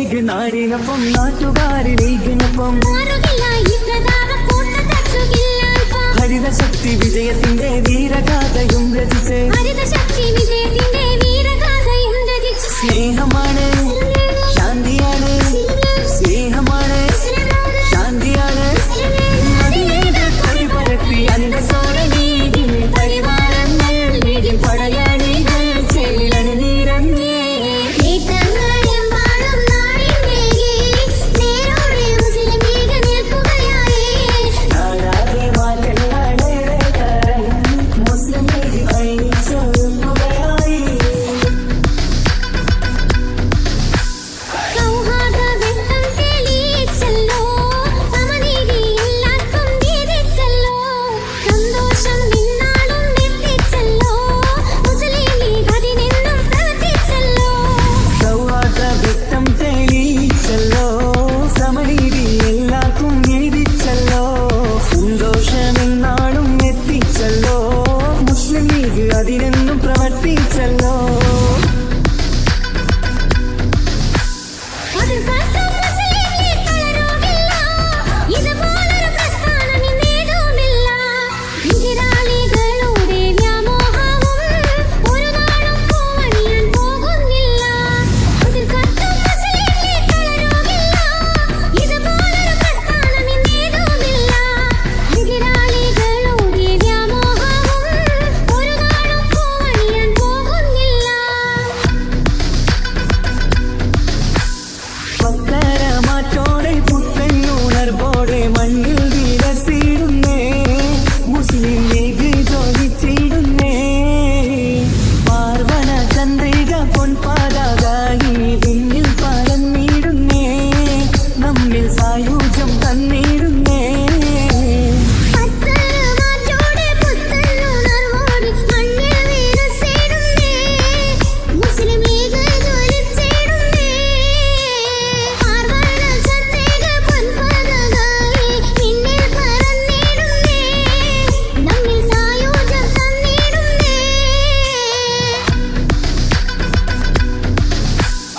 league നാടിനൊപ്പം നാട്ടുകാര് ലീഗിനൊപ്പം ഹരിതശക്തി വിജയത്തിന്റെ വീരഗാഥയും രചിച്ച് സ്നേഹമാണ് ശാന്തിയാണ് സ്നേഹമാണ് ശാന്തിയാണ് പരത്തി അന്തസോടെ ലീഗിൻ പരിവാരങ്ങൾ ലീഗിൻ പടയാളികൾ ചെല്ലണ നിറഞ്ഞേ അതിനെന്നും പ്രവർത്തിച്ചല്ലോ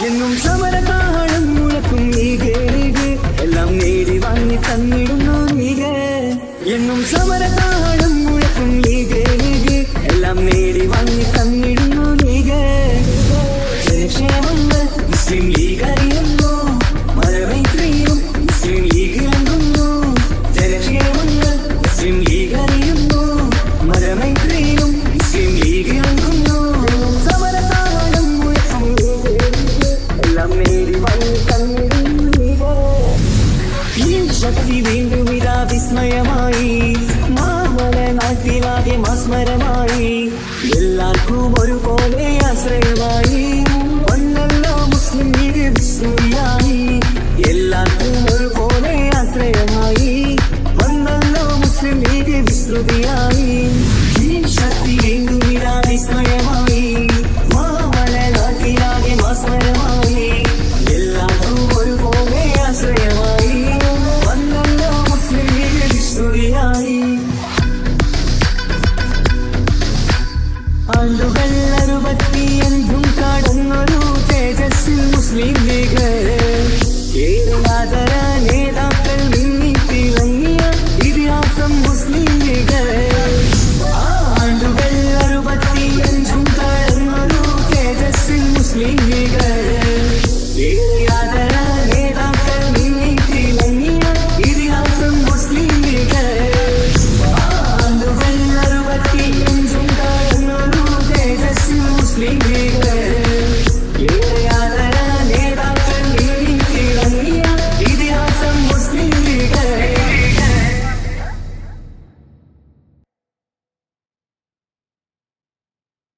എന്നും സമരകാലം മുഴക്കും ലീഗ് എല്ലാം നേടി വാങ്ങി തന്നിടുന്നു ലീഗ് എന്നും സമരകാലം മുഴക്കും ലീഗ് എല്ലാം നേടി വാങ്ങി തന്നിടുന്നു ലീഗ് ജനക്ഷേമങ്ങൾ മുസ്ലിം ലീഗ് അറിയുന്നു മതമൈത്രിയും മുസ്ലിം ലീഗ് നൽകുന്നു ജനക്ഷേമങ്ങൾ മുസ്ലിം ലീഗ് അറിയുന്നു മതമൈത്രിയും മുസ്ലിം ലീഗ് നൽകുന്നു സമരകാലം മുഴക്കും ശക്തി വീണ്ടും ഇതാ വിസ്മയമായി മാമല നാട്ടിലാകെ മാസ്മരമായി എല്ലാവർക്കും ഒരുപോലെ ആശ്രയമായി വന്നല്ലോ മുസ്ലിം ലീഗ് വിശ്രുതിയായി എല്ലാവർക്കും ഒരുപോലെ ആശ്രയമായി വന്നല്ലോ മുസ്ലിം ലീഗ് വിശ്രുതിയായി ശക്തി വീണ്ടും ഇതാ വിസ്മയമായി മാമല നാട്ടിലാകെ മാസ്മരമായി എല്ലാവർക്കും ഒരുപോലെ ആശ്രയമായി ആണ്ടുകൾ 65 കടന്നൊരു തേജസ്സിൽ മുസ്ലിം ലീഗ് ഏതാദര നേതാക്കൾ മിന്നിത്തിളങ്ങിയ ഇതിഹാസം മുസ്ലിം ലീഗ് ആണ്ടുകൾ 65 കടന്നൊരു തേജസ്സിൽ മുസ്ലിം ലീഗ് ഏതാദര